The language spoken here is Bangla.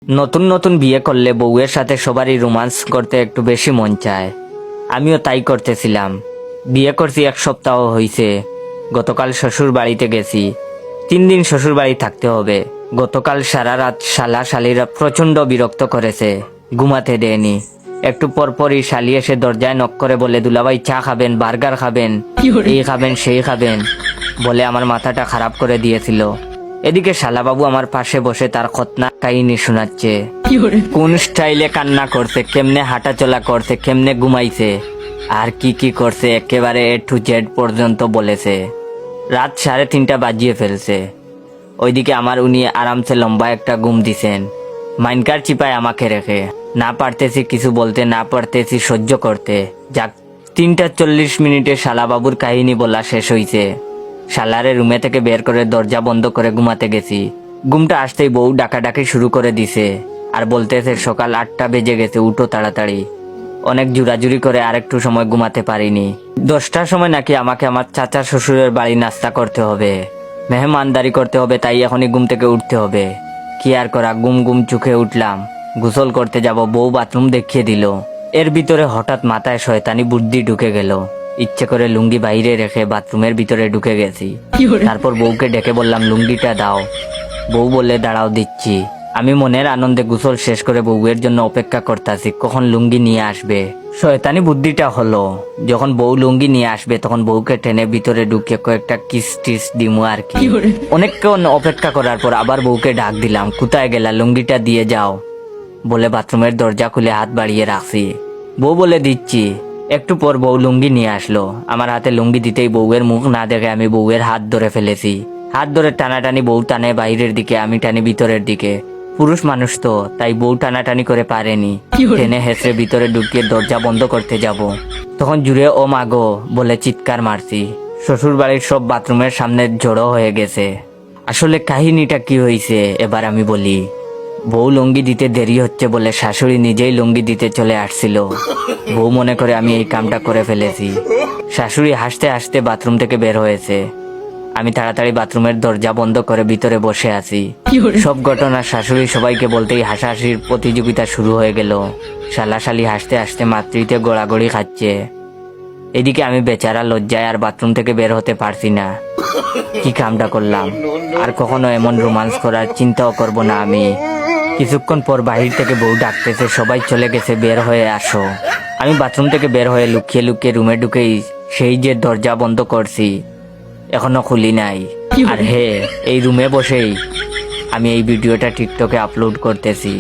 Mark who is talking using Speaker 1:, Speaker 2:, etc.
Speaker 1: নতুন নতুন বিয়ে করলে বউয়ের সাথে সবারই রোমান্স করতে একটু বেশি মন চায়। আমিও তাই করতেছিলাম। বিয়ে করছি 1 সপ্তাহ হয়েছে। গতকাল শ্বশুর বাড়িতে গেছি। 3 দিন শ্বশুর বাড়ি থাকতে হবে। গতকাল সারা রাত শালা শালিরা প্রচন্ড বিরক্ত করেছে, ঘুমাতে দেয়নি। একটু পরপরই শালি এসে দরজায় নক করে বলে, দুলাভাই চা খাবেন, বার্গার খাবেন, এই খাবেন সেই খাবেন বলে আমার মাথাটা খারাপ করে দিয়েছিল। এদিকে শালাবাবু আমার পাশে বসে তার খতনা কাহিনী শোনাচ্ছে। কোন স্টাইলে কান্না করছে, কেমনে হাঁটা চলা করছে, কেমনে ঘুমাইছে, আর কি কি করছে একেবারে A to Z পর্যন্ত বলেছে। রাত 3:30 বাজিয়ে ফেলছে। ওইদিকে আমার উনি আরামসে লম্বা একটা ঘুম দিছেন, মাইনকার চিপায় আমাকে রেখে। না পারতেছি কিছু বলতে, না পারতেছি সহ্য করতে। যাক, 3:40 শালাবাবুর কাহিনী বলা শেষ হইছে। শালারে রুমে থেকে বের করে দরজা বন্ধ করে ঘুমাতে গেছি। ঘুমটা আসতেই বউ ডাকাডাকি শুরু করে দিছে আর বলতেছে, সকাল 8টা বেজে গেছে, উঠো তাড়াতাড়ি। অনেক জুরাজুরি করে আরেকটু সময় ঘুমাতে পারিনি। 10টার সময় নাকি আমাকে আমার চাচা শ্বশুরের বাড়ি নাস্তা করতে হবে, মেহমানদারি করতে হবে, তাই এখনই ঘুম থেকে উঠতে হবে। কি আর করা, ঘুম চোখে উঠলাম। গোসল করতে যাব, বউ বাথরুম দেখিয়ে দিল। এর ভিতরে হঠাৎ মাথায় শয়তানি বুদ্ধি ঢুকে গেল। ইচ্ছে করে লুঙ্গি বাইরে রেখে বাথরুমের ভিতরে ঢুকে গেছি। তারপর বউকে ডেকে বললাম, লুঙ্গিটা দাও। বউ বললে, দাঁড়াও দিচ্ছি। আমি মনের আনন্দে গোসল শেষ করে বউয়ের জন্য অপেক্ষা করতেছি কখন লুঙ্গি নিয়ে আসবে। শয়তানি বুদ্ধিটা হলো, যখন বউ লুঙ্গি নিয়ে আসবে তখন বউকে টেনে ভিতরে ঢুকে কয়েকটা কিস টিস দিমু আর কি। অনেকক্ষণ অপেক্ষা করার পর আবার বউকে ডাক দিলাম, কোথায় গেলা, লুঙ্গিটা দিয়ে যাও বলে বাথরুমের দরজা খুলে হাত বাড়িয়ে রাখছি। বউ বলে, দিচ্ছি। একটু পর বউ লুঙ্গি নিয়ে আসলো। আমার হাতে লুঙ্গি দিতেই বউয়ের মুখ না দেখে আমি বউয়ের হাত ধরে ফেলেছি। হাত ধরে টানাটানি, বউ টানে বাইরের দিকে, আমি টানি ভিতরের দিকে। পুরুষ মানুষ তো, তাই বউ টানাটানি করে পারেনি। টেনে হেসে ভিতরে ঢুকিয়ে দরজা বন্ধ করতে যাব, তখন জুড়ে ও মাগো বলে চিৎকার মারছি। শ্বশুর বাড়ির সব বাথরুমের সামনে জড়ো হয়ে গেছে। আসলে কাহিনীটা কি হয়েছে এবার আমি বলি। বউ লুঙ্গি দিতে দেরি হচ্ছে বলে শাশুড়ি নিজেই লুঙ্গি দিতে চলে আসছিল। বউ মনে করে আমি এই কামটা করে ফেলেছি। শাশুড়ি হাসতে হাসতে বাথরুম থেকে বের হয়েছে। আমি তাড়াতাড়ি বাথরুমের দরজা বন্ধ করে ভিতরে বসে আছি। সব ঘটনা শাশুড়ি সবাইকে বলতেই হাসাহাসির প্রতিযোগিতা শুরু হয়ে গেল। শালাশালি হাসতে হাসতে মাতৃতে গোড়াগড়ি খাচ্ছে। এদিকে আমি বেচারা লজ্জায় আর বাথরুম থেকে বের হতে পারছি না। কি কামটা করলাম, আর কখনো এমন রোমান্স করার চিন্তাও করব না আমি। কিছুক্ষণ পর বাহির থেকে বউ ডাকতেছে, সবাই চলে গেছে, বের হয়ে আসো। আমি বাথরুম থেকে বের হয়ে লুকিয়ে লুকিয়ে রুমে ঢুকেই সেই যে দরজা বন্ধ করছি এখনো খুলি নাই। আর এই রুমে বসেই আমি এই ভিডিওটা টিকটকে আপলোড করতেছি।